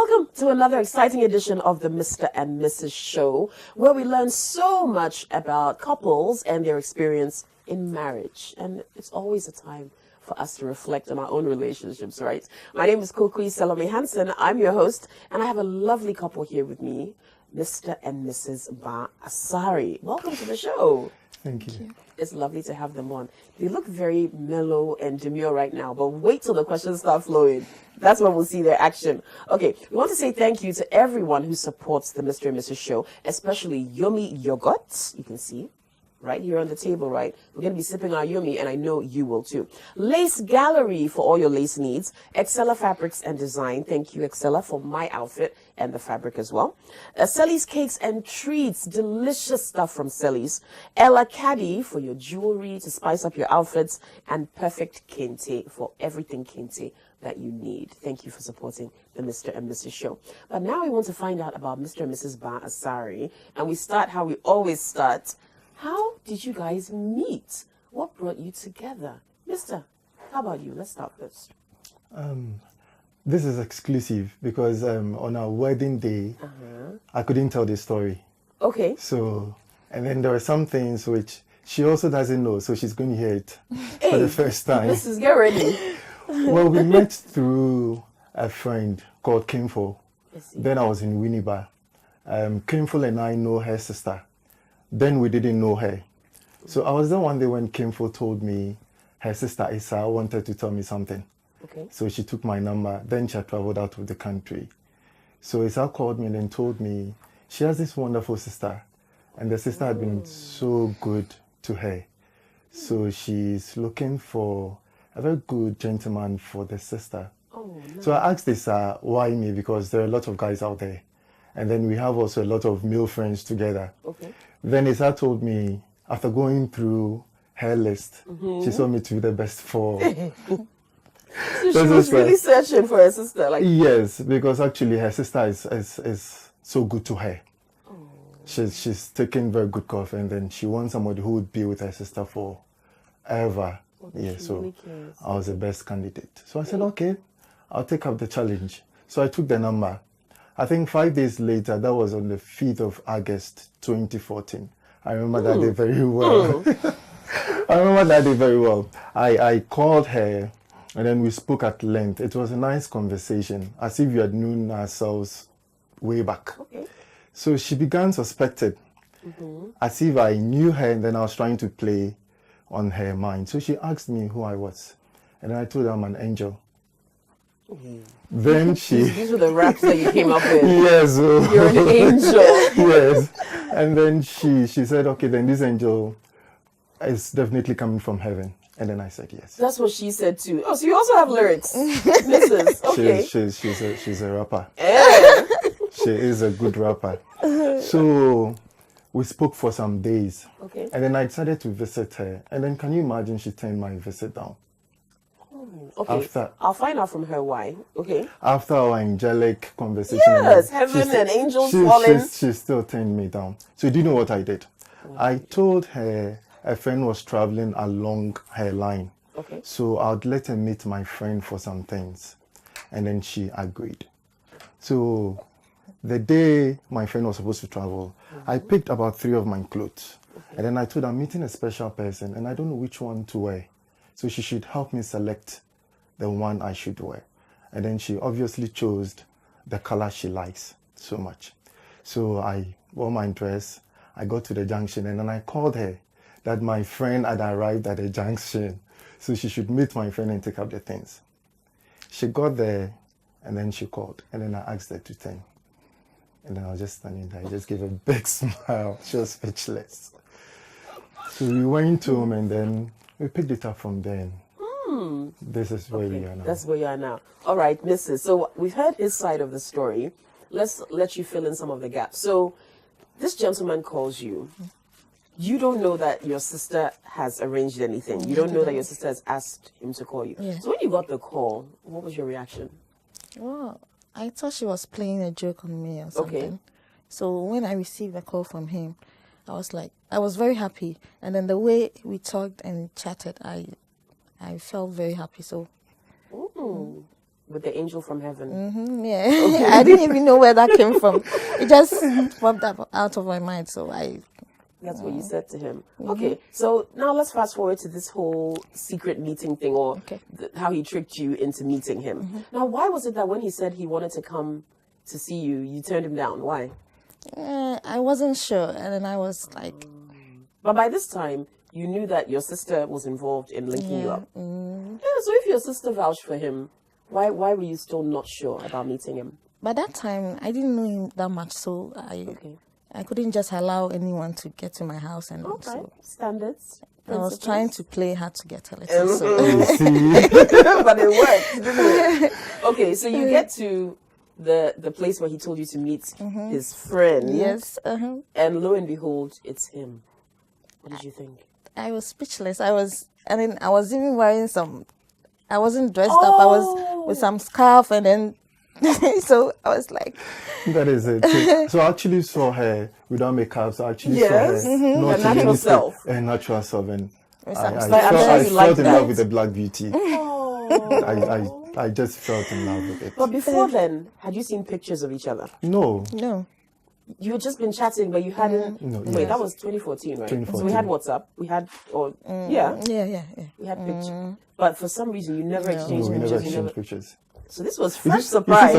Welcome to another exciting edition of the Mr. and Mrs. Show, where we learn so much about couples and their experience in marriage. And it's always a time for us to reflect on our own relationships, right? My name is Kukui Salome Hansen. I'm your host, and I have a lovely couple here with me, Mr. and Mrs. Baah Asare. Welcome to the show. Thank you. It's lovely to have them on. They look very mellow and demure right now, but wait till the questions start flowing. That's when we'll see their action. Okay, we want to say thank you to everyone who supports the Mr. and Mrs. Show, especially Yummy Yogurt. You can see right here on the table, right? We're going to be sipping our Yummy, and I know you will too. Lace Gallery for all your lace needs. Excella Fabrics and Design. Thank you, Excella, for my outfit and the fabric as well. Selly's Cakes and Treats. Delicious stuff from Selly's. Ella Caddy for your jewelry to spice up your outfits. And Perfect Kente for everything Kente that you need. Thank you for supporting the Mr. and Mrs. Show. But now we want to find out about Mr. and Mrs. Baah Asare. And we start how we always start. How did you guys meet? What brought you together? Mister, how about you? Let's start first. This is exclusive because on our wedding day, I couldn't tell the story. Okay. So, and then there are some things which she also doesn't know, so she's going to hear it for the first time. Mrs. Get ready. Well, we met through a friend called Kimfo. Then I was in Winneba. Kimfo and I know her sister. Then we didn't know her. So I was there one day when Kimfo told me her sister Isa wanted to tell me something. Okay. So she took my number. Then she had traveled out of the country. So Isa called me and then told me she has this wonderful sister. And the sister had been so good to her. So she's looking for a very good gentleman for the sister. Oh, no. So I asked Isa, why me? Because there are a lot of guys out there. And then we have also a lot of male friends together. Okay. Then Isa told me, after going through her list, she saw me to be the best for. So she was really searching for her sister, like. Yes, because actually her sister is so good to her. Oh. She's taking very good care of her, and then she wants somebody who would be with her sister forever. Yeah, so really cares. I was the best candidate. So I said, okay, I'll take up the challenge. So I took the number. I think 5 days later, that was on the 5th of August, 2014. I remember that day very well. I remember that day very well. I called her and then we spoke at length. It was a nice conversation, as if we had known ourselves way back. Okay. So she began suspected, as if I knew her and then I was trying to play on her mind. So she asked me who I was. And then I told her I'm an angel. Then These were the raps that you came up with. Yes. You're an angel. Yes. And then she said, okay, then this angel is definitely coming from heaven. And then I said yes. That's what she said too. Oh, so you also have lyrics, Mrs. Okay. She's a rapper. Yeah. She is a good rapper. So we spoke for some days. Okay. And then I decided to visit her. And then can you imagine she turned my visit down? Okay. I'll find out from her why. Okay. After our angelic conversation. Yes, heaven and angels falling. She still turned me down. So do you know what I did? I told her a friend was traveling along her line. Okay. So I'd let her meet my friend for some things. And then she agreed. So the day my friend was supposed to travel, I picked about 3 of my clothes. And then I told her I'm meeting a special person and I don't know which one to wear. So she should help me select the one I should wear. And then she obviously chose the color she likes so much. So I wore my dress, I got to the junction and then I called her that my friend had arrived at the junction. So she should meet my friend and take up the things. She got there and then she called and then I asked her to turn. And then I was just standing there, I just gave a big smile. She was speechless. So we went home and then we picked it up from there. This is where we are now. That's where you are now. All right, Mrs. So we've heard his side of the story. Let's let you fill in some of the gaps. So this gentleman calls you. You don't know that your sister has arranged anything. You don't know that your sister has asked him to call you. Yeah. So when you got the call, what was your reaction? Well, I thought she was playing a joke on me or something. Okay. So when I received a call from him, I was very happy. And then the way we talked and chatted, I felt very happy. So with the angel from heaven. Yeah. I didn't even know where that came from. It just popped up out of my mind. So That's what you said to him. Okay, so now let's fast forward to this whole secret meeting thing, or how he tricked you into meeting him. Now, why was it that when he said he wanted to come to see you, you turned him down? Why? I wasn't sure. And then I was like... But by this time, you knew that your sister was involved in linking you up. Yeah, so if your sister vouched for him, why were you still not sure about meeting him? By that time, I didn't know him that much, so I couldn't just allow anyone to get to my house. And so standards. I was trying to play hard to get a little. So. But it worked, didn't it? Okay, so you get to the place where he told you to meet his friend. Yes. And lo and behold, it's him. What did you think? I was speechless. I was even wearing some... I wasn't dressed up. I was with some scarf, and then so I was like... That is it. So I actually saw her without makeup. So I actually saw her not a natural self. A natural self. And I felt in love with the Black Beauty. I just felt in love with it. But before then, had you seen pictures of each other? No. You had just been chatting, but you hadn't... No, Wait, that was 2014, right? 2014. So we had WhatsApp. We had... Yeah. We had pictures. But for some reason, you never exchanged we pictures. never exchanged pictures. So this was fresh surprise.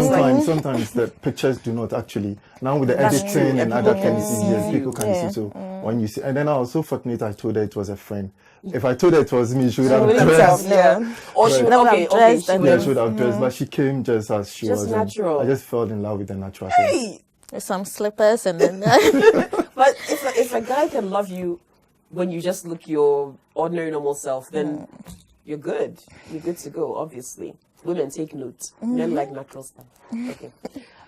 Sometimes the pictures do not actually. Now with the editing and other things, yes, people can see. So when you see, and then I was so fortunate. I told her it was a friend. If I told her it was me, she would have dressed. Or she would have dressed. Yeah, she would have dressed. But she came just as she was. Just natural. I just fell in love with the natural. Hey, with some slippers and then. But if a guy can love you when you just look your ordinary normal self, then you're good. You're good to go. Obviously. Women take notes. Men like natural stuff. Okay.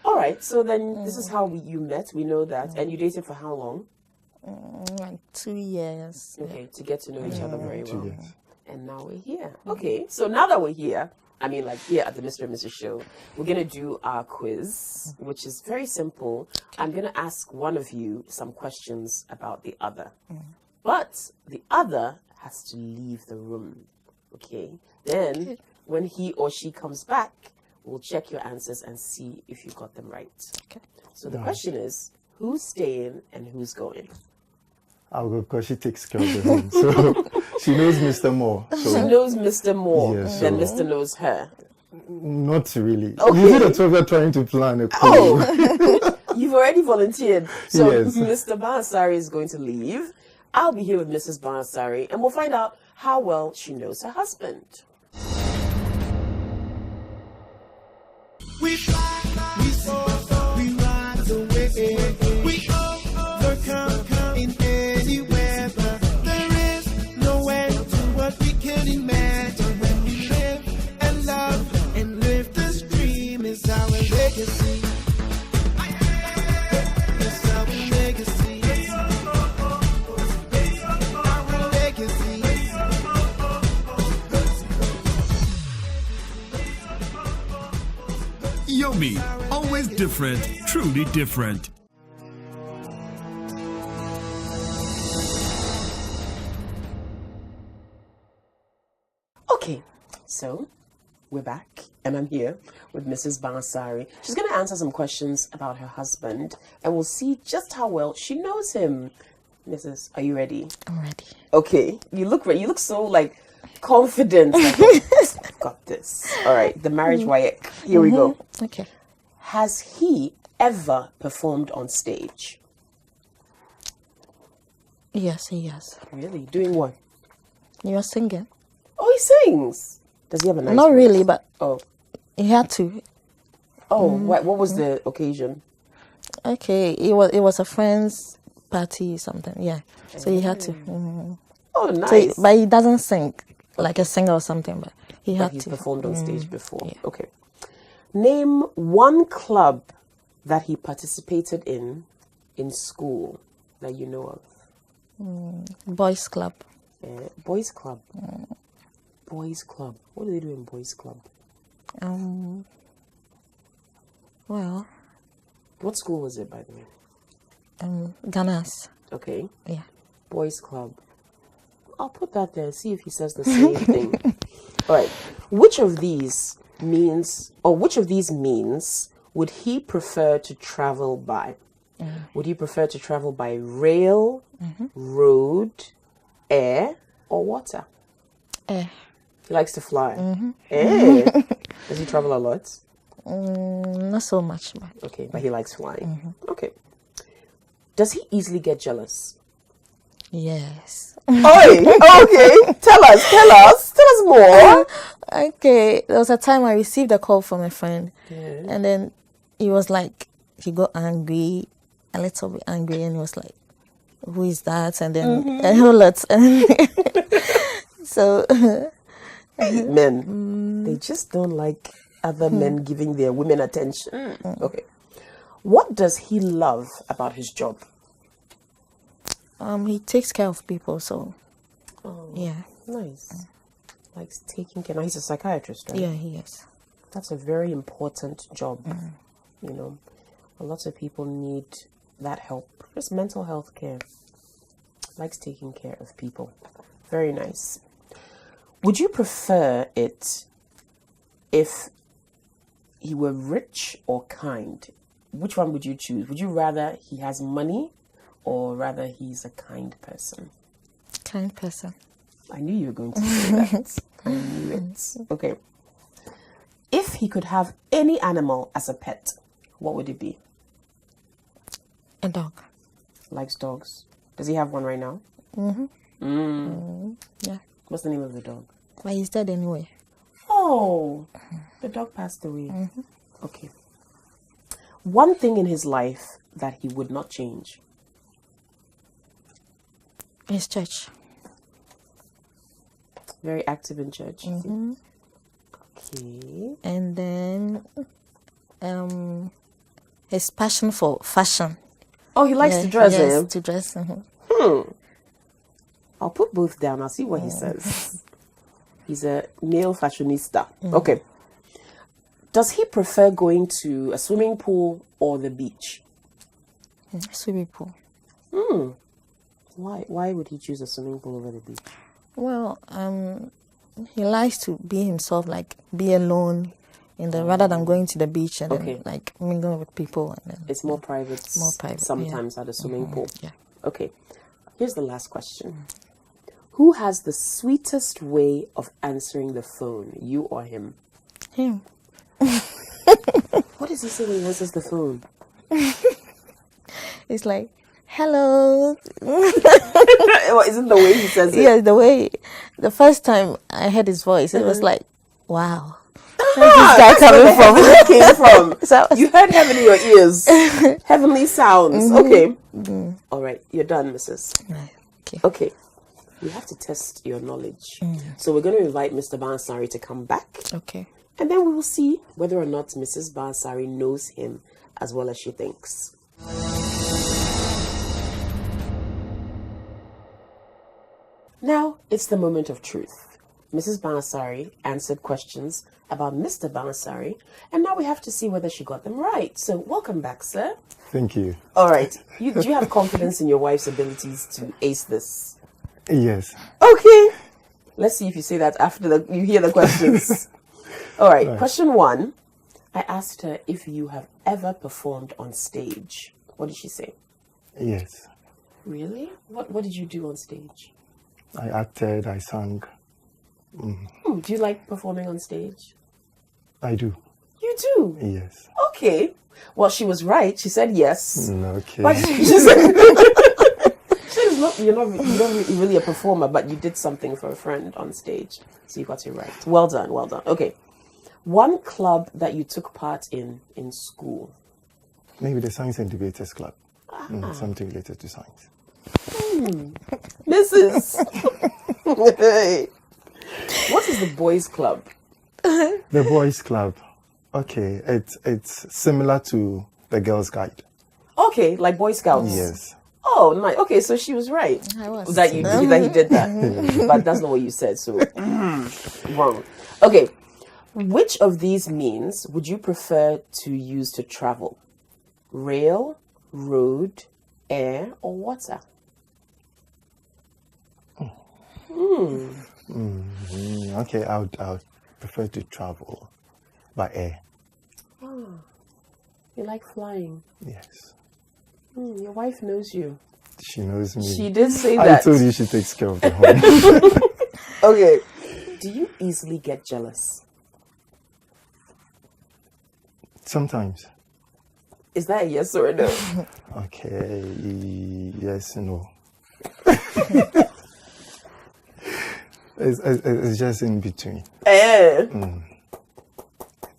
All right. So then this is how you met. We know that. And you dated for how long? Like 2 years. Okay. To get to know each other very well. 2 years. And now we're here. Okay. So now that we're here, I mean like here at the Mr. and Mrs. Show, we're going to do our quiz, which is very simple. I'm going to ask one of you some questions about the other. But the other has to leave the room. Okay. Then... when he or she comes back, we'll check your answers and see if you got them right. Okay. So the question is, who's staying and who's going? I'll go because she takes care of the home. So she knows Mr. Moore. So. She knows Mr. Moore, Yes, then Mr. knows her. Not really. Okay. You see the 12 are trying to plan a coup. You've already volunteered. So Yes. Mr. Baah Asare is going to leave. I'll be here with Mrs. Baah Asare, and we'll find out how well she knows her husband. We fly, we soar, we rise away. We overcome in any weather. There is no end to what we can imagine. When we live and love and live this dream is our legacy. It's our legacy. Our legacy. Yomi, always different, truly different. Okay, so we're back, and I'm here with Mrs. Baah Asare. She's going to answer some questions about her husband, and we'll see just how well she knows him. Mrs., are you ready? I'm ready. Okay, you look ready. You look so like confident. Like, I've got this. All right, the marriage wire. Here we go. Okay. Has he ever performed on stage? Yes, he has. Really? Doing what? You're singing? Oh, he sings. Does he have a nice Not voice? really, but Oh. he had to. Oh, what was the occasion? Okay, it was a friend's party, something. Yeah, so he had to. Oh, So nice. but he doesn't sing like a singer or something. But he But had he's to. performed on stage before. yeah. Okay. Name one club that he participated in school that you know of. Boys club. Boys club. Boys club. What do they do in boys club? Well, What school was it, by the way? Ghana's. Okay. Yeah. Boys club. I'll put that there. See if he says the same thing. All right. Which of these means, or which of these means would he prefer to travel by? Would he prefer to travel by rail, road, air, or water? Air. He likes to fly. Air. Does he travel a lot? Not so much. But Okay, but he likes flying. Okay. Does he easily get jealous? yes. Oi, okay. Tell us more. Okay, there was a time I received a call from a friend, and then he was like, he got angry, a little bit angry, and he was like, "Who is that?" And then a whole lot. So Men, they just don't like other men giving their women attention. Okay. What does he love about his job? he takes care of people. So yeah, Nice. Likes taking care. Now he's a psychiatrist, right? yeah, he is. That's a very important job. You know, lots of people need that help. Just mental health care. Likes taking care of people. Very nice. Would you prefer it if he were rich or kind? Which one would you choose? Would you rather he has money or rather he's a kind person? Kind person. I knew you were going to say that. I knew it. Okay. If he could have any animal as a pet, what would it be? A dog. Likes dogs. Does he have one right now? Yeah, What's the name of the dog? but he's dead anyway. Oh, the dog passed away. Okay. One thing in his life that he would not change. His church. Very active in church. Okay. And then his passion for fashion. Oh, he likes to dress, yes, eh? to dress. I'll put both down. I'll see what he says. He's a male fashionista. Okay. Does he prefer going to a swimming pool or the beach? Swimming pool. Why would he choose a swimming pool over the beach? Well, he likes to be himself, like be alone, rather than going to the beach and Okay. then, like mingle with people. And then, It's more private. More private, Sometimes at a swimming pool. yeah. Okay. Here's the last question. Who has the sweetest way of answering the phone, you or him? Him. What does he say when he answers the phone? It's like, hello. Isn't the way he says it? Yeah, the first time I heard his voice, it was like, wow. Where's this guy coming from? Where it came from. So I was- You heard heaven in your ears. Heavenly sounds. Okay. All right. You're done, Mrs. Right, okay. Okay. We have to test your knowledge. So we're going to invite Mr. Baah Asare to come back. Okay. And then we will see whether or not Mrs. Baah Asare knows him as well as she thinks. Now, it's the moment of truth. Mrs. Baah Asare answered questions about Mr. Baah Asare, and now we have to see whether she got them right. So, welcome back, sir. Thank you. All right. Do you have confidence in your wife's abilities to ace this? Yes. Okay. Let's see if you say that after you hear the questions. All right. Question 1. I asked her if you have ever performed on stage. What did she say? Yes. Really? What did you do on stage? I acted, I sang. Do you like performing on stage? I do. You do? Yes. Okay. Well, she was right. She said yes. Okay. But she said, you're not really a performer, but you did something for a friend on stage. So you got it right. Well done, well done. Okay. One club that you took part in school. Maybe the Science and Debaters Club. Something related to science. Mrs. Hey. What is the boys' club? The Boys Club. Okay, it's similar to the Girls Guide. Okay, like Boy Scouts. Yes. Oh, nice. Okay, so she was right. I was. That he did that. But that's not what you said, so wrong. Okay. Which of these means would you prefer to use to travel? Rail, road, air, or water? Okay, I would prefer to travel. by air. You like flying. Yes. Your wife knows you. She knows me. She did say I that. told you she takes care of the home. Okay. Do you easily get jealous? Sometimes. Is that a yes or a no? Okay. Yes, no. It's just in between. It's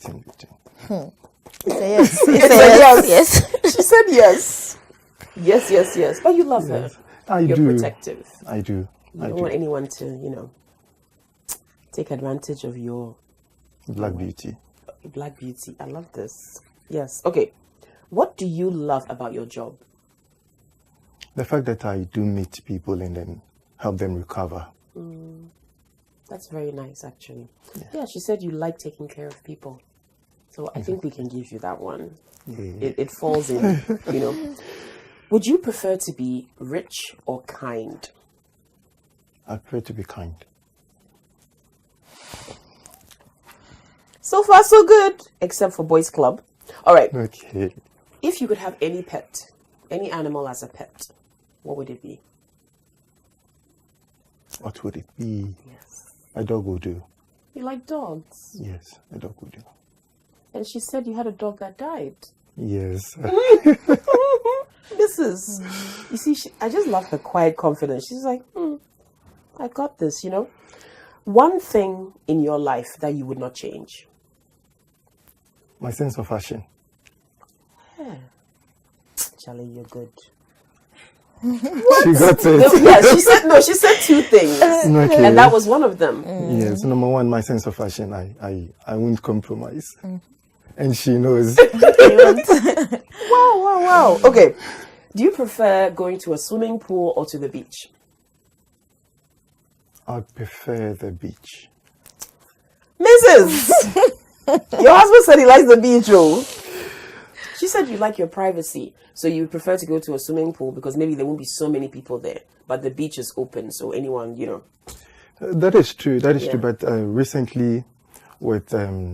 in between. Yes. It's a yes. Yes. She said yes. Yes. But you love her. I You're do. protective. I do. You don't want anyone to, take advantage of your Black beauty. black beauty. I love this. Yes. Okay. What do you love about your job? The fact that I do meet people and then help them recover. That's very nice, actually. Yeah, she said you like taking care of people. So I think we can give you that one. Yeah. It falls in, Would you prefer to be rich or kind? I prefer to be kind. So far, so good, except for Boys Club. All right. Okay. If you could have any pet, any animal as a pet, what would it be? What would it be? Yes. A dog will do. You like dogs. Yes, a dog will do. And she said you had a dog that died. Yes. This is, you see, I just love her quiet confidence. She's like, I got this, One thing in your life that you would not change. My sense of fashion. Charlie, you're good. She got it. Yeah, she said two things. Okay. And that was one of them. Yes, number one, my sense of fashion. I won't compromise. And she knows. Wow. Okay. Do you prefer going to a swimming pool or to the beach? I prefer the beach. Mrs. Your husband said he likes the beach, oh. She said you like your privacy, so you prefer to go to a swimming pool because maybe there won't be so many people there, but the beach is open, so anyone, That is true. That is Yeah. true. But recently, with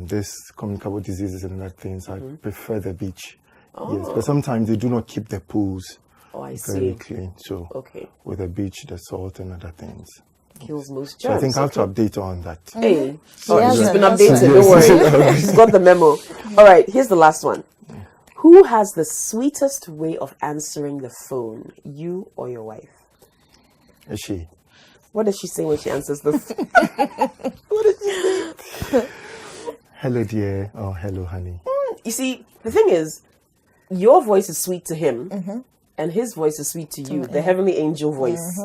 this communicable diseases and other things, I prefer the beach. Yes, but sometimes they do not keep the pools Oh, I very see. clean. So Okay. with the beach, the salt and other things. Kills most So germs. I think I have to update on that. Hey, has she's it. been Yes. updated. Don't worry. She's got the memo. All right, here's the last one. Who has the sweetest way of answering the phone, you or your wife? Is she? What does she say when she answers the phone? What does she say? Hello, dear. Oh, hello, honey. You see, the thing is, your voice is sweet to him, and his voice is sweet to you, the heavenly angel voice.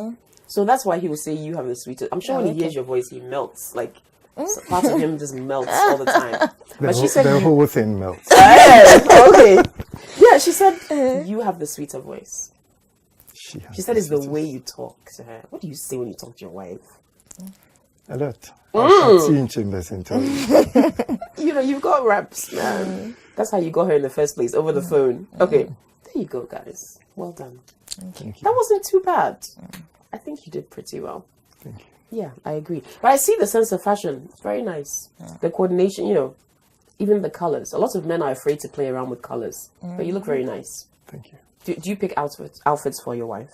So that's why he will say you have the sweetest. I'm sure when he hears your voice, he melts. Like, part of him just melts all the time. But she said the you... whole thing melts. Okay. Yeah, she said you have the sweeter voice. She She said it's the way you talk to her. What do you say when you talk to your wife? A lot. I've seen chambers and tell you. You've got raps, man. That's how you got her in the first place, over the phone. Okay. There you go, guys. Well done. Thank you. That wasn't too bad. I think you did pretty well. Thank you. Yeah, I agree. But I see the sense of fashion. It's very nice. The coordination, even the colors. A lot of men are afraid to play around with colors. But you look very nice. Thank you. Do you pick outfits for your wife?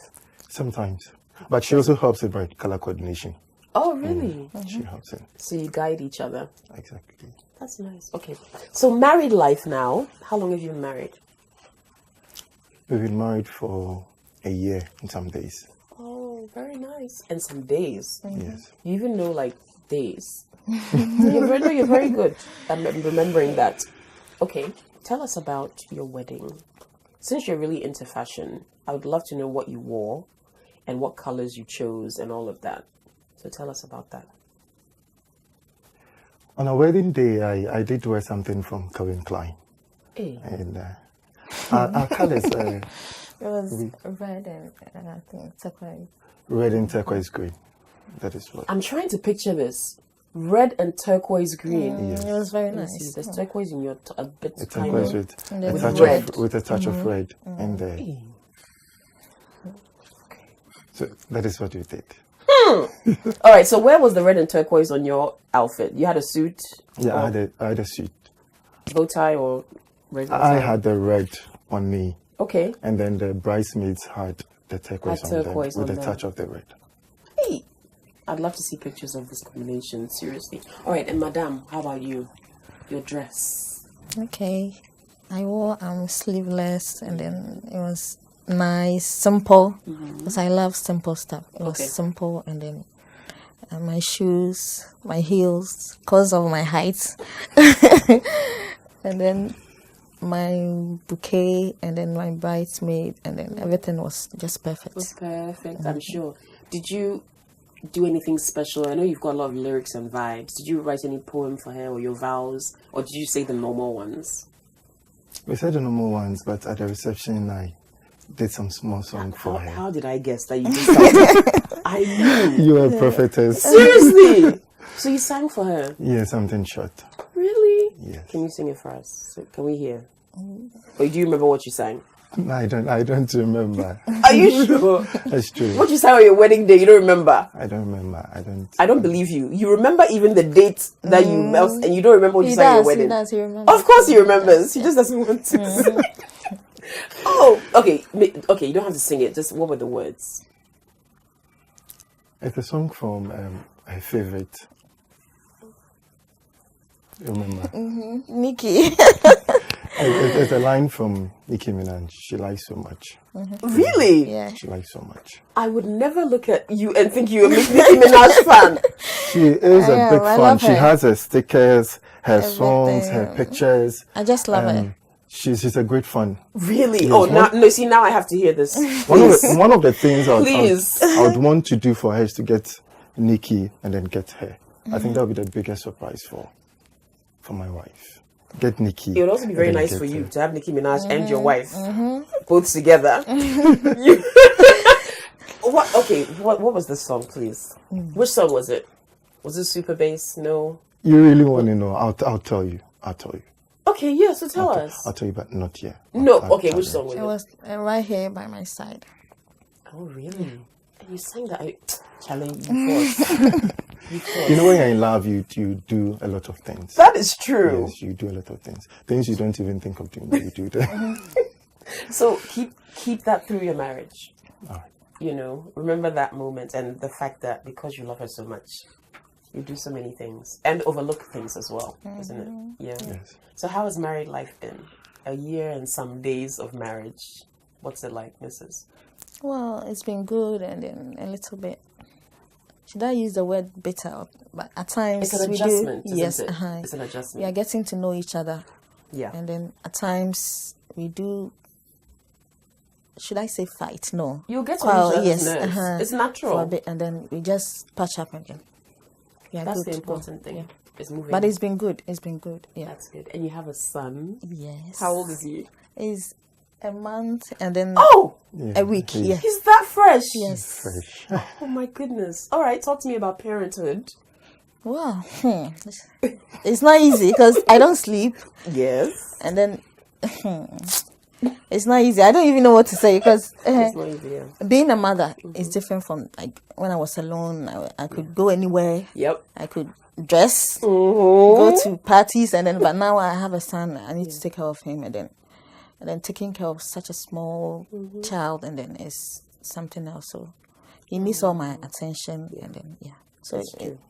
Sometimes. But she also helps with my color coordination. Oh, really? She helps in. So you guide each other. Exactly. That's nice. Okay. So married life now. How long have you been married? We've been married for a year in some days. Oh, very nice. And some days. Yes. You even know days. You're very good at remembering that. Okay. Tell us about your wedding. Since you're really into fashion, I would love to know what you wore and what colors you chose and all of that. So tell us about that. On our wedding day, I did wear something from Calvin Klein. Hey. And our colors It was red and I think turquoise. red and turquoise green. That is what. I'm trying to picture this. Red and turquoise green. Yes. It was very Let me see. nice. There's turquoise in your a bit A tiny. turquoise with And a then touch red. with a touch of red in there. Hey. So that is what we did. All right. So where was the red and turquoise on your outfit? You had a suit. Yeah, I had a suit. Bow tie or regular I tie? had the red on me, Okay. and then the bridesmaids had the turquoise, Had on them turquoise with on a them. touch of the red. Hey, I'd love to see pictures of this combination, seriously. All right, and Madame, how about you? Your dress. Okay. I wore sleeveless, and then it was nice, simple, because I love simple stuff. It was Okay. simple, and then my shoes, my heels, because of my height, and then my bouquet, and then my bridesmaid, and then everything was just perfect. It was perfect, I'm sure. Did you do anything special? I know you've got a lot of lyrics and vibes. Did you write any poem for her or your vows? Or did you say the normal ones? We said the normal ones, but at the reception, I did some small song for her. How did I guess that you did something? I knew. You are a prophetess. Seriously? So you sang for her? Yeah, something short. Really? Yes. Can you sing it for us? So, can we hear? Or do you remember what you sang? No, I don't remember. Are you sure? That's true. What you sang on your wedding day, you don't remember? I don't remember. I don't believe you. You remember even the date that you met, and you don't remember what you He sang on your does, wedding. he does, he remembers. Of course he remembers. He just doesn't want to. Oh, okay. Okay, you don't have to sing it. Just what were the words? It's a song from her favorite. You remember? Nikki. It's a line from Nicki Minaj. She likes so much. Really? Yeah. She likes so much. I would never look at you and think you're a Nicki Minaj fan. She is a big I fan. love She her. has her stickers, her songs, her Everything. pictures. I just love her. She's a great fan. Really? Yes. Oh, now I have to hear this. One Please. of the things Please. I would want to do for her is to get Nikki and then get her. I think that would be the biggest surprise for my wife. Get Nikki. It would also be very and then nice get for you her. to have Nicki Minaj and your wife both together. What? Okay. What was the song, please? Which song was it? Was it Super Bass? No. You really want to know? I'll tell you. I'll tell you. Okay. Yeah. So tell us. I'll tell you, but not yet. No. I'll Okay. tell Which you. song was It it? was right here by my side. Oh, really? And you sang that? Challenge. You forced. You know, when you're in love, you do a lot of things. That is true. Yes, you do a lot of things. Things you don't even think of doing, but you do them. So keep that through your marriage. All right. You know, remember that moment and the fact that because you love her so much, you do so many things and overlook things as well, isn't it? Yeah. Yes. So how has married life been? A year and some days of marriage. What's it like, Mrs.? Well, it's been good, and then a little bit. Should I use the word bitter? But at times It's an we adjustment, do. isn't Yes, it? uh-huh. It's an adjustment. We are getting to know each other, Yeah. and then at times we do. Should I say fight? No. You'll get on each other's yes, nerves. uh-huh, It's natural. for a bit, and then we just patch up again. We are That's good the to go. important thing. Yeah. It's moving. But it's been good. It's been good. Yeah. That's good. And you have a son. Yes. How old is he? Is a month and then Oh, Yeah, a week. he's Yeah. he's that fresh. Yes. fresh. Oh my goodness. All right, talk to me about parenthood. Wow. It's not easy because I don't sleep, Yes. and then it's not easy. I don't even know what to say because It's not easy. Yeah. being a mother is different from like when I was alone. I could go anywhere. Yep. I could dress, Mm-hmm. go to parties, and then. But now I have a son. I need to take care of him, and then taking care of such a small child, and then is something else. So he needs all my attention, and then So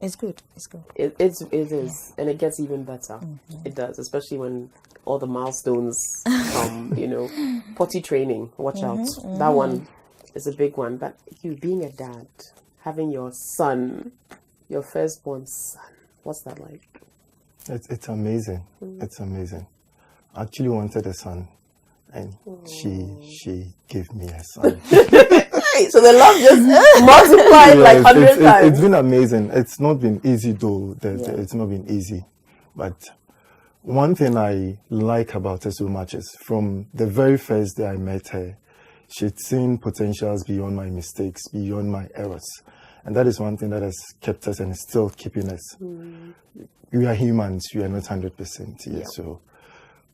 it's good. It's good. It is, and it gets even better. It does, especially when all the milestones come. You know, potty training. Watch out. That one is a big one. But you being a dad, having your son, your firstborn son, what's that like? It's amazing. It's amazing. I actually wanted a son, and she gave me a son. Hey, so the love just multiplied like 100 times. It's been amazing. It's not been easy though. It's not been easy, but one thing I like about her so much is from the very first day I met her, she'd seen potentials beyond my mistakes, beyond my errors. And that is one thing that has kept us and is still keeping us. We are humans, we are not 100% yet. So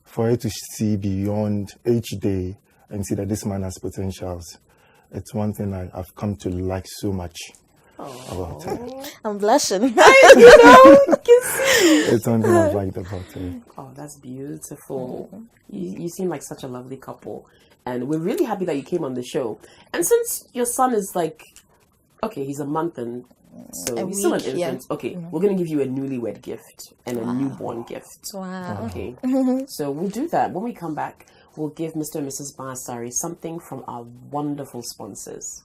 for her to see beyond each day and see that this man has potentials, it's one thing I've come to like so much. about it. I'm blushing. You can see. It's something I've liked about it. Oh, that's beautiful. You seem like such a lovely couple. And we're really happy that you came on the show. And since your son is like, okay, he's a month and so he's still an infant. yeah. Okay, we're going to give you a newlywed gift and a newborn gift. Wow. Okay, so we'll do that. When we come back, we'll give Mr. and Mrs. Baah Asare something from our wonderful sponsors.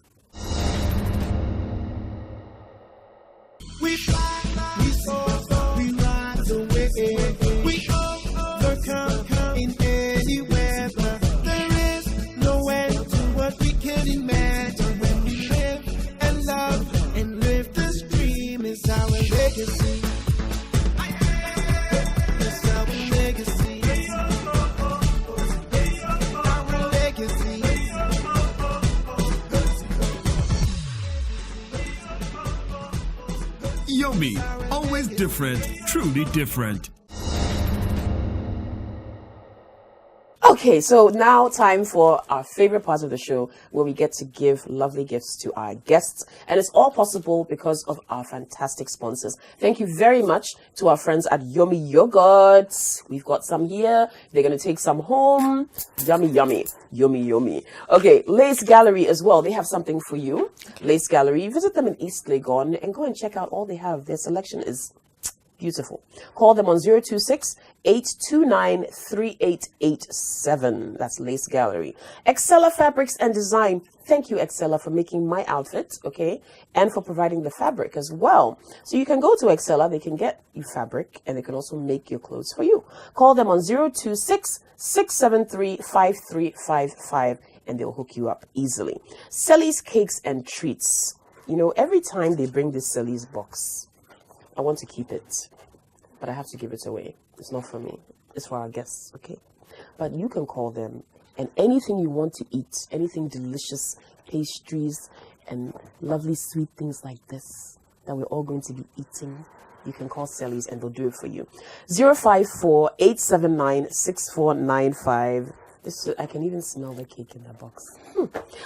We fly, we soar, we rise away. We overcome in any weather. There is no end to what we can imagine. When we live and love and live this dream is our legacy. It's our legacy. Our legacy. Yummy, always different, truly different. Okay, so now time for our favorite part of the show where we get to give lovely gifts to our guests. And it's all possible because of our fantastic sponsors. Thank you very much to our friends at Yummy Yogurts. We've got some here. They're going to take some home. Yummy, yummy. Yummy, yummy. Okay, Lace Gallery as well. They have something for you. Lace Gallery. Visit them in East Legon and go and check out all they have. Their selection is beautiful. Call them on 026-829-3887. That's Lace Gallery. Excella Fabrics and Design. Thank you, Excella, for making my outfit, okay? And for providing the fabric as well. So you can go to Excella, they can get you fabric, and they can also make your clothes for you. Call them on 026-673-5355, and they'll hook you up easily. Selly's Cakes and Treats. You know, every time they bring this Selly's box, I want to keep it, but I have to give it away. It's not for me. It's for our guests, okay? But you can call them, and anything you want to eat, anything delicious, pastries, and lovely sweet things like this that we're all going to be eating, you can call Selly's and they'll do it for you. 054-879-6495. I can even smell the cake in the box.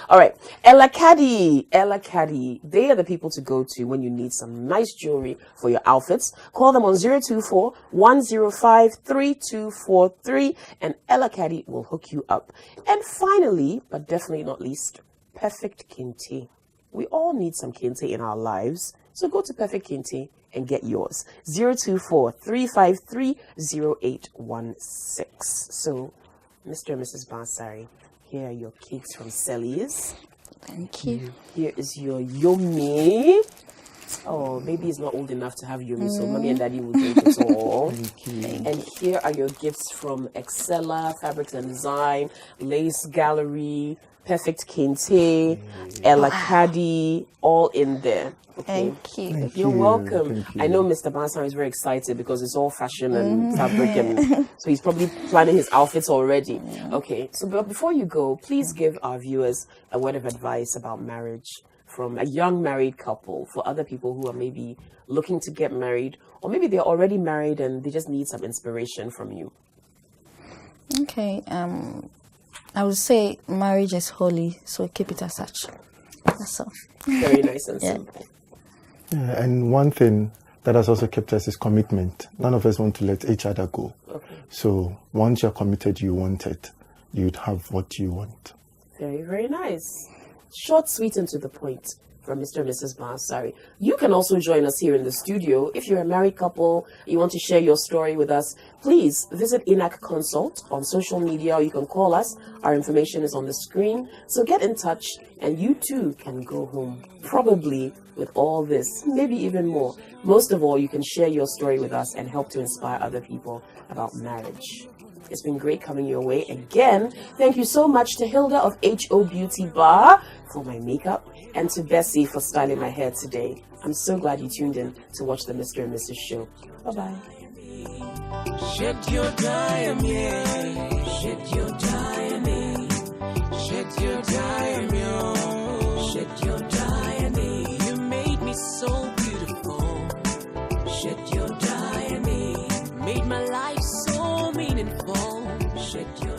All right. Ella Caddy. They are the people to go to when you need some nice jewelry for your outfits. Call them on 024-105-3243 and Ella Caddy will hook you up. And finally, but definitely not least, Perfect Kente. We all need some Kente in our lives. So go to Perfect Kente and get yours. 024-353-0816. So, Mr. and Mrs. Baah Asare, here are your cakes from Selly's. Thank you. Here is your Yummy. Oh, baby is not old enough to have Yummy, so mommy and daddy will drink it all. Thank you. And here are your gifts from Excella, Fabrics and Design, Lace Gallery, Perfect Kente, Ella Caddy, all in there. Okay. Thank you. Thank You're you. welcome. Thank you. I know Mr. Baah Asare is very excited because it's all fashion and fabric, and so he's probably planning his outfits already. Okay, so but before you go, please give our viewers a word of advice about marriage from a young married couple for other people who are maybe looking to get married, or maybe they're already married and they just need some inspiration from you. Okay. I would say marriage is holy, so keep it as such. That's all. Very nice and Yeah. simple. Yeah, and one thing that has also kept us is commitment. None of us want to let each other go. Okay. So once you're committed, you want it. You'd have what you want. Very, very nice. Short, sweet, and to the point from Mr. and Mrs. Baah Asare. You can also join us here in the studio. If you're a married couple, you want to share your story with us, please visit Enak Consult on social media, or you can call us. Our information is on the screen. So get in touch, and you too can go home, probably with all this, maybe even more. Most of all, you can share your story with us and help to inspire other people about marriage. It's been great coming your way again. Thank you so much to Hilda of HO Beauty Bar for my makeup, and to Bessie for styling my hair today. I'm so glad you tuned in to watch the Mr. and Mrs. Show. Bye-bye. Shed your diamond, yeah. Shed your diamond. Shed your diamond. Shed your diamond. You made me so beautiful. Shed your diamond. Made my life so meaningful. Shed your